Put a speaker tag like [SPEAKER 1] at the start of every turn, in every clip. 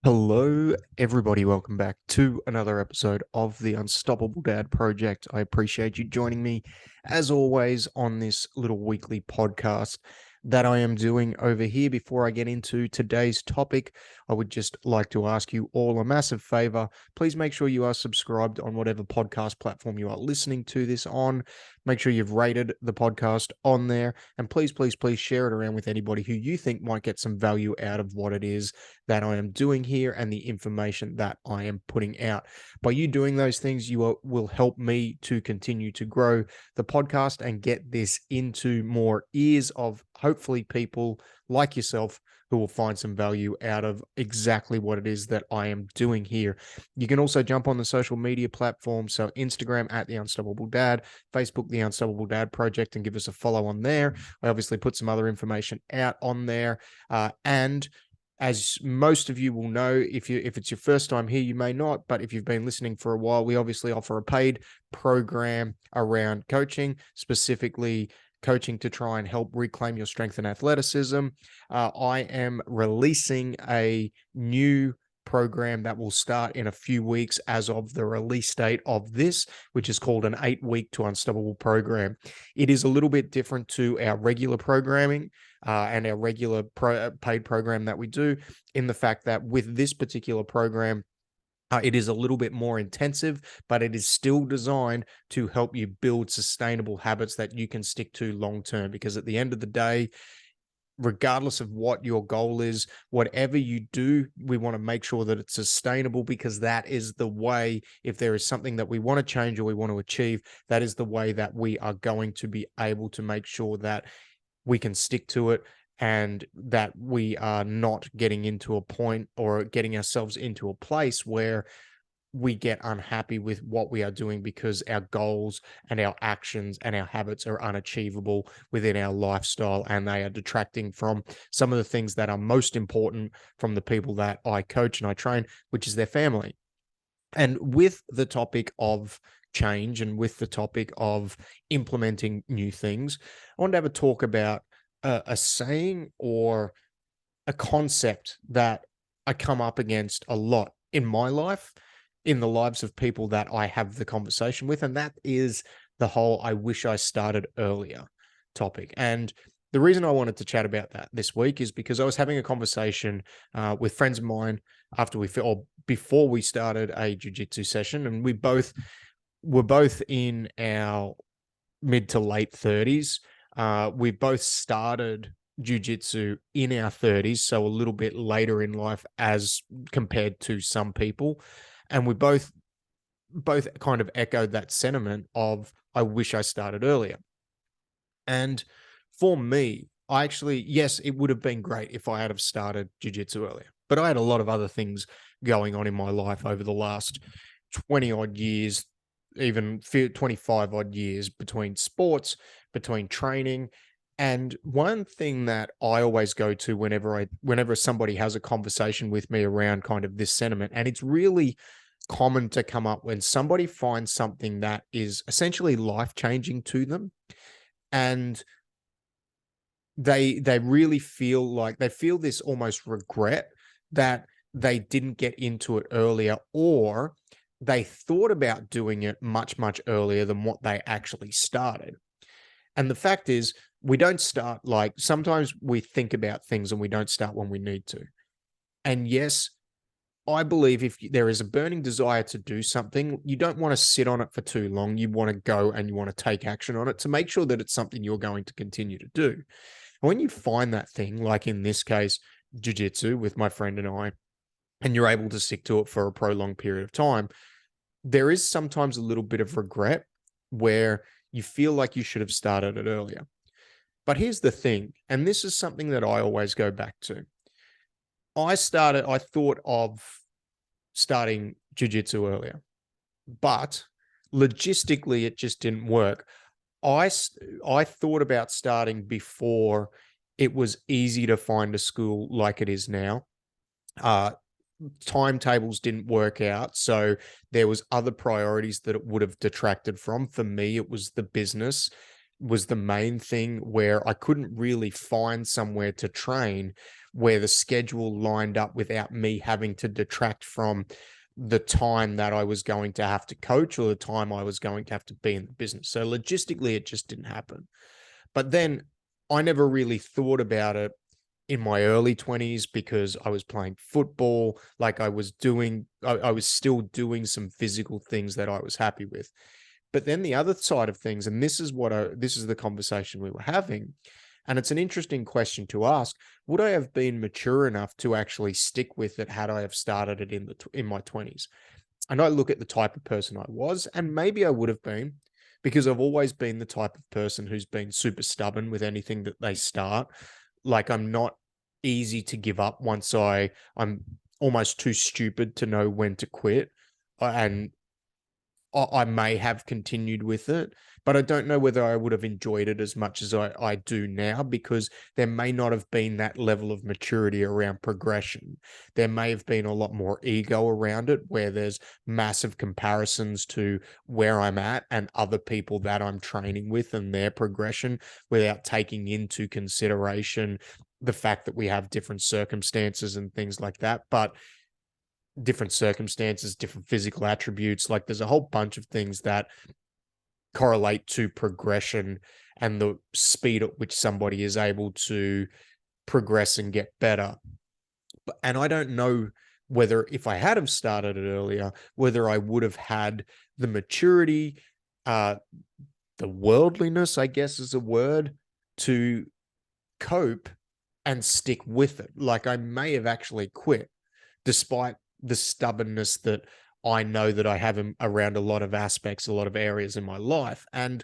[SPEAKER 1] Hello, everybody. Welcome back to another episode of the Unstoppable Dad Project. I appreciate you joining me, as always, on this little weekly podcast that I am doing over here. Before I get into today's topic, I would just like to ask you all a massive favor. Please make sure you are subscribed on whatever podcast platform you are listening to this on. Make sure you've rated the podcast on there. And please, please, please share it around with anybody who you think might get some value out of what it is that I am doing here and the information that I am putting out. By you doing those things, will help me to continue to grow the podcast and get this into more ears of hopefully people like yourself who will find some value out of exactly what it is that I am doing here. You can also jump on the social media platforms. So Instagram at The Unstoppable Dad, Facebook, The Unstoppable Dad Project, and give us a follow on there. I obviously put some other information out on there. And as most of you will know, if it's your first time here, you may not, but if you've been listening for a while, we obviously offer a paid program around coaching, specifically coaching to try and help reclaim your strength and athleticism. I am releasing a new program that will start in a few weeks as of the release date of this, which is called an 8-week to Unstoppable program. It is a little bit different to our regular programming and our regular paid program that we do, in the fact that with this particular program, it is a little bit more intensive, but it is still designed to help you build sustainable habits that you can stick to long term. Because at the end of the day, regardless of what your goal is, whatever you do, we want to make sure that it's sustainable, because that is the way, if there is something that we want to change or we want to achieve, that is the way that we are going to be able to make sure that we can stick to it, and that we are not getting into a point or getting ourselves into a place where we get unhappy with what we are doing because our goals and our actions and our habits are unachievable within our lifestyle, and they are detracting from some of the things that are most important from the people that I coach and I train, which is their family. And with the topic of change and with the topic of implementing new things, I want to have a talk about a saying or a concept that I come up against a lot in my life, in the lives of people that I have the conversation with. And that is the whole "I wish I started earlier" topic. And the reason I wanted to chat about that this week is because I was having a conversation with friends of mine or before we started a jiu-jitsu session, and we both were both in our mid to late 30s. We both started jiu-jitsu in our 30s, so a little bit later in life as compared to some people. And we both kind of echoed that sentiment of "I wish I started earlier." And for me, I actually, yes, it would have been great if I had have started jiu-jitsu earlier. But I had a lot of other things going on in my life over the last 20 odd years, even 25 odd years, between sports, between training. And one thing that I always go to whenever somebody has a conversation with me around kind of this sentiment, and it's really common to come up when somebody finds something that is essentially life-changing to them, and they really feel like they feel this almost regret that they didn't get into it earlier, or they thought about doing it much, much earlier than what they actually started. And the fact is, we don't start, like, sometimes we think about things and we don't start when we need to. And yes, I believe if there is a burning desire to do something, you don't want to sit on it for too long. You want to go and you want to take action on it to make sure that it's something you're going to continue to do. When you find that thing, like in this case, jujitsu with my friend and I, and you're able to stick to it for a prolonged period of time, there is sometimes a little bit of regret where you feel like you should have started it earlier. But here's the thing, and this is something that I always go back to. I thought of starting jujitsu earlier, but logistically, it just didn't work. I thought about starting before it was easy to find a school like it is now. Uh, Timetables didn't work out, so there was other priorities that it would have detracted from. For me, it was the business. was the main thing, where I couldn't really find somewhere to train where the schedule lined up without me having to detract from the time that I was going to have to coach or the time I was going to have to be in the business. So logistically, it just didn't happen. But then I never really thought about it in my early 20s because I was playing football. Like I was still doing some physical things that I was happy with. But then the other side of things, and this is the conversation we were having, and it's an interesting question to ask. Would I have been mature enough to actually stick with it had I have started it in my 20s? And I look at the type of person I was, and maybe I would have been, because I've always been the type of person who's been super stubborn with anything that they start. Like, I'm not easy to give up once I'm almost too stupid to know when to quit. And I may have continued with it, but I don't know whether I would have enjoyed it as much as I do now, because there may not have been that level of maturity around progression. There may have been a lot more ego around it, where there's massive comparisons to where I'm at and other people that I'm training with and their progression, without taking into consideration the fact that we have different circumstances and things like that. But different circumstances, different physical attributes. Like, there's a whole bunch of things that correlate to progression and the speed at which somebody is able to progress and get better. And I don't know whether, if I had have started it earlier, whether I would have had the maturity, uh, the worldliness, I guess is a word, to cope and stick with it. Like, I may have actually quit despite the stubbornness that I know that I have around a lot of aspects, a lot of areas in my life. And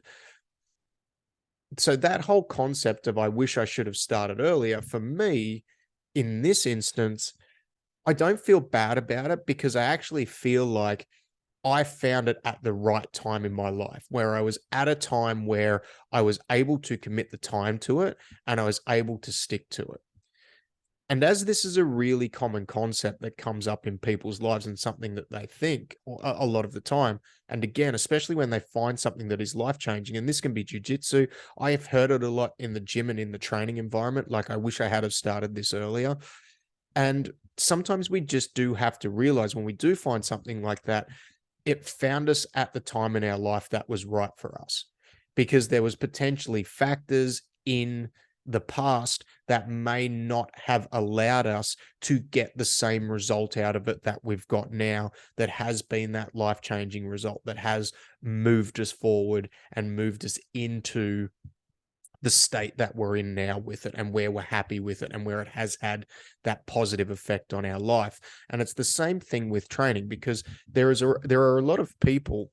[SPEAKER 1] so that whole concept of I wish I should have started earlier, for me, in this instance, I don't feel bad about it, because I actually feel like I found it at the right time in my life, where I was at a time where I was able to commit the time to it and I was able to stick to it. And as this is a really common concept that comes up in people's lives and something that they think a lot of the time, and again, especially when they find something that is life changing, and this can be jujitsu. I have heard it a lot in the gym and in the training environment. Like, I wish I had have started this earlier. And sometimes we just do have to realize, when we do find something like that, it found us at the time in our life that was right for us, because there was potentially factors in the past that may not have allowed us to get the same result out of it that we've got now, that has been that life-changing result, that has moved us forward and moved us into the state that we're in now with it, and where we're happy with it, and where it has had that positive effect on our life. And it's the same thing with training, because there are a lot of people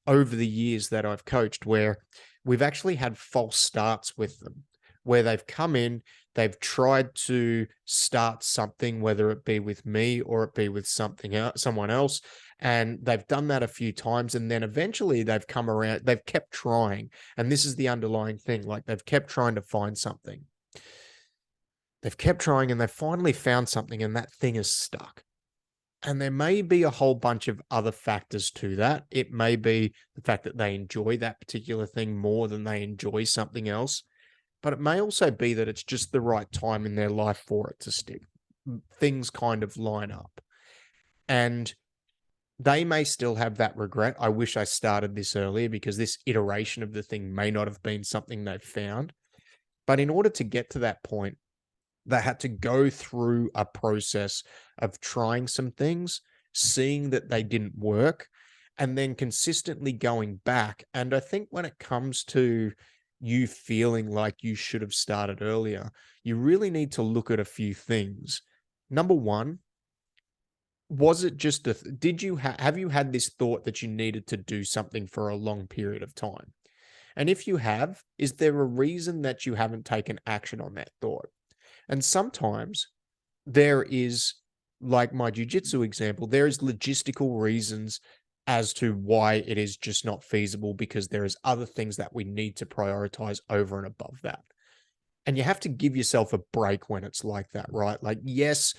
[SPEAKER 1] over the years that I've coached where we've actually had false starts with them, where they've come in, they've tried to start something, whether it be with me or it be with something else, someone else, and they've done that a few times, and then eventually they've come around, they've kept trying, and this is the underlying thing, like, they've kept trying to find something. They've kept trying and they've finally found something, and that thing is stuck. And there may be a whole bunch of other factors to that. It may be the fact that they enjoy that particular thing more than they enjoy something else. But it may also be that it's just the right time in their life for it to stick. Things kind of line up. And they may still have that regret. I wish I started this earlier, because this iteration of the thing may not have been something they've found. But in order to get to that point, they had to go through a process of trying some things, seeing that they didn't work, and then consistently going back. And I think when it comes to you feeling like you should have started earlier, you really need to look at a few things. Number one, was it just did you have you had this thought that you needed to do something for a long period of time? And if you have, is there a reason that you haven't taken action on that thought? And sometimes there is, like my jujitsu example, there is logistical reasons as to why it is just not feasible, because there is other things that we need to prioritize over and above that. And you have to give yourself a break when it's like that, right? Like, yes,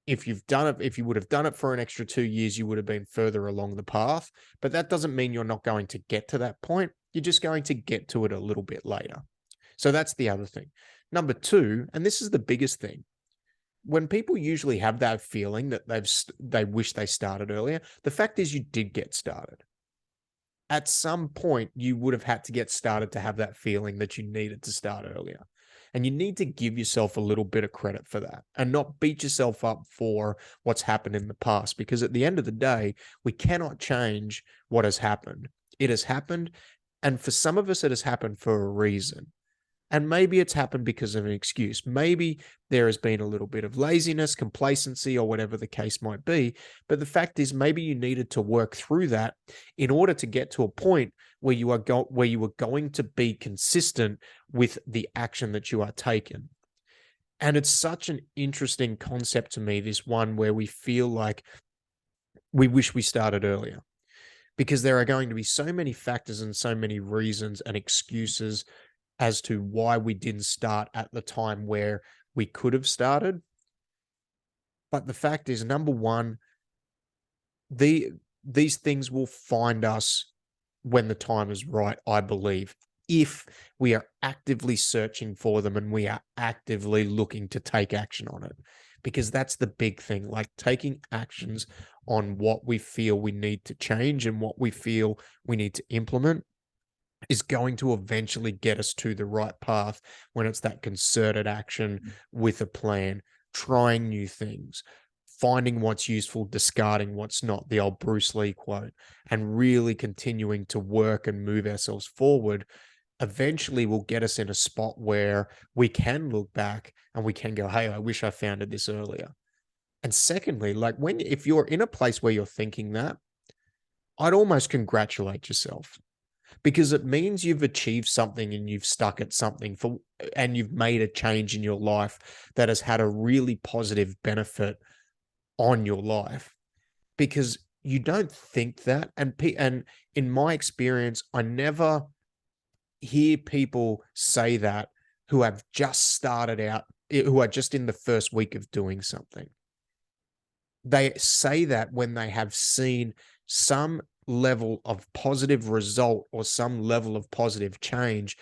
[SPEAKER 1] if you've done it, if you would have done it for an extra 2 years, you would have been further along the path. But that doesn't mean you're not going to get to that point. You're just going to get to it a little bit later. So that's the other thing. Number two, and this is the biggest thing, when people usually have that feeling that they wish they started earlier, the fact is you did get started. At some point, you would have had to get started to have that feeling that you needed to start earlier. And you need to give yourself a little bit of credit for that and not beat yourself up for what's happened in the past. Because at the end of the day, we cannot change what has happened. It has happened. And for some of us, it has happened for a reason. And maybe it's happened because of an excuse. Maybe there has been a little bit of laziness, complacency, or whatever the case might be. But the fact is, maybe you needed to work through that in order to get to a point where you are going to be consistent with the action that you are taking. And it's such an interesting concept to me, this one where we feel like we wish we started earlier, because there are going to be so many factors and so many reasons and excuses as to why we didn't start at the time where we could have started. But the fact is, number one, these things will find us when the time is right, I believe, if we are actively searching for them and we are actively looking to take action on it. Because that's the big thing, like taking actions on what we feel we need to change and what we feel we need to implement is going to eventually get us to the right path when it's that concerted action with a plan, trying new things, finding what's useful, discarding what's not, the old Bruce Lee quote, and really continuing to work and move ourselves forward. Eventually will get us in a spot where we can look back and we can go, hey, I wish I found this earlier. And secondly, like if you're in a place where you're thinking that, I'd almost congratulate yourself, because it means you've achieved something and you've stuck at something and you've made a change in your life that has had a really positive benefit on your life. Because you don't think that, and in my experience, I never hear people say that who have just started out, who are just in the first week of doing something. They say that when they have seen some level of positive result or some level of positive change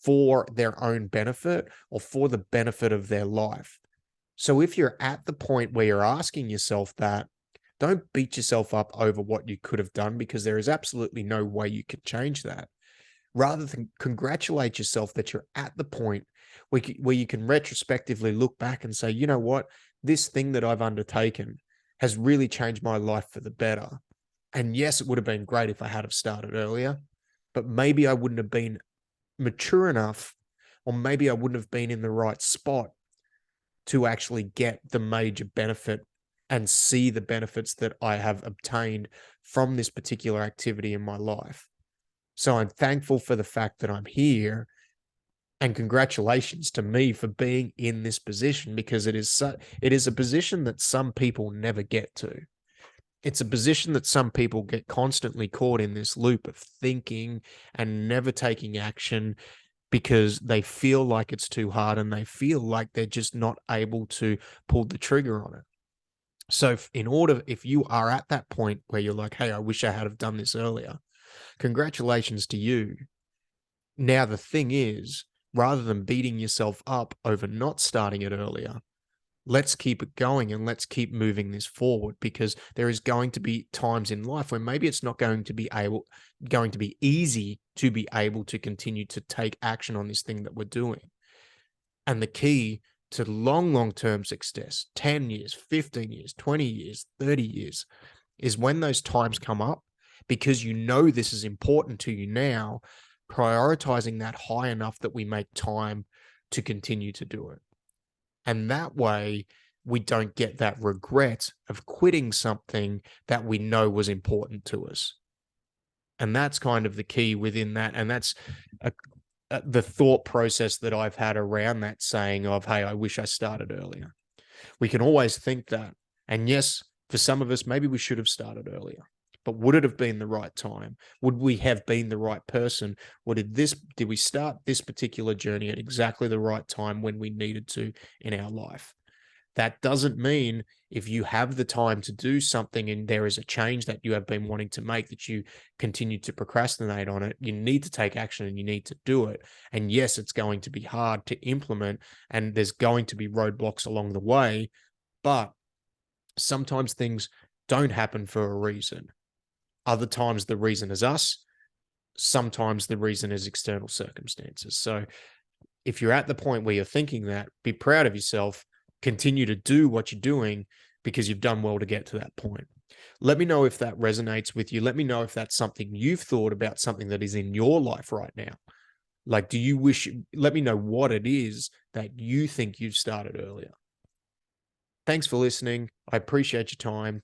[SPEAKER 1] for their own benefit or for the benefit of their life. So if you're at the point where you're asking yourself that, don't beat yourself up over what you could have done, because there is absolutely no way you could change that. Rather than congratulate yourself that you're at the point where you can retrospectively look back and say, you know what, this thing that I've undertaken has really changed my life for the better. And yes, it would have been great if I had have started earlier, but maybe I wouldn't have been mature enough, or maybe I wouldn't have been in the right spot to actually get the major benefit and see the benefits that I have obtained from this particular activity in my life. So I'm thankful for the fact that I'm here, and congratulations to me for being in this position, because it is a position that some people never get to. It's a position that some people get constantly caught in this loop of thinking and never taking action because they feel like it's too hard and they feel like they're just not able to pull the trigger on it. So if you are at that point where you're like, hey, I wish I had have done this earlier, congratulations to you. Now, the thing is, rather than beating yourself up over not starting it earlier, let's keep it going and let's keep moving this forward, because there is going to be times in life where maybe it's not going to be easy to be able to continue to take action on this thing that we're doing. And the key to long-term success, 10 years, 15 years, 20 years, 30 years, is when those times come up, because you know this is important to you now, prioritizing that high enough that we make time to continue to do it. And that way, we don't get that regret of quitting something that we know was important to us. And that's kind of the key within that. And that's the thought process that I've had around that saying of, hey, I wish I started earlier. We can always think that. And yes, for some of us, maybe we should have started earlier. But would it have been the right time? Would we have been the right person? Or did we start this particular journey at exactly the right time when we needed to in our life? That doesn't mean if you have the time to do something and there is a change that you have been wanting to make that you continue to procrastinate on it. You need to take action and you need to do it. And yes, it's going to be hard to implement and there's going to be roadblocks along the way, but sometimes things don't happen for a reason. Other times the reason is us. Sometimes the reason is external circumstances. So if you're at the point where you're thinking that, be proud of yourself, continue to do what you're doing because you've done well to get to that point. Let me know if that resonates with you. Let me know if that's something you've thought about, something that is in your life right now. Like, do you wish, let me know what it is that you think you've started earlier. Thanks for listening. I appreciate your time.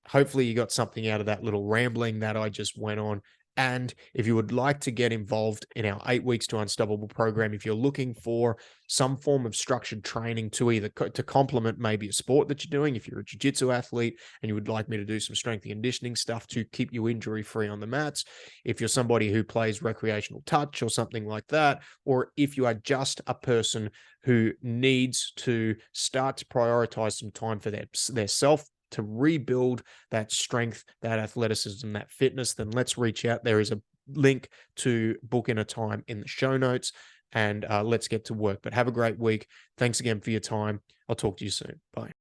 [SPEAKER 1] Hopefully you got something out of that little rambling that I just went on. And if you would like to get involved in our 8 Weeks to Unstoppable program, if you're looking for some form of structured training to either to complement maybe a sport that you're doing, if you're a jiu-jitsu athlete and you would like me to do some strength and conditioning stuff to keep you injury free on the mats, if you're somebody who plays recreational touch or something like that, or if you are just a person who needs to start to prioritize some time for their self to rebuild that strength, that athleticism, that fitness, then let's reach out. There is a link to book in a time in the show notes and let's get to work. But have a great week. Thanks again for your time. I'll talk to you soon. Bye.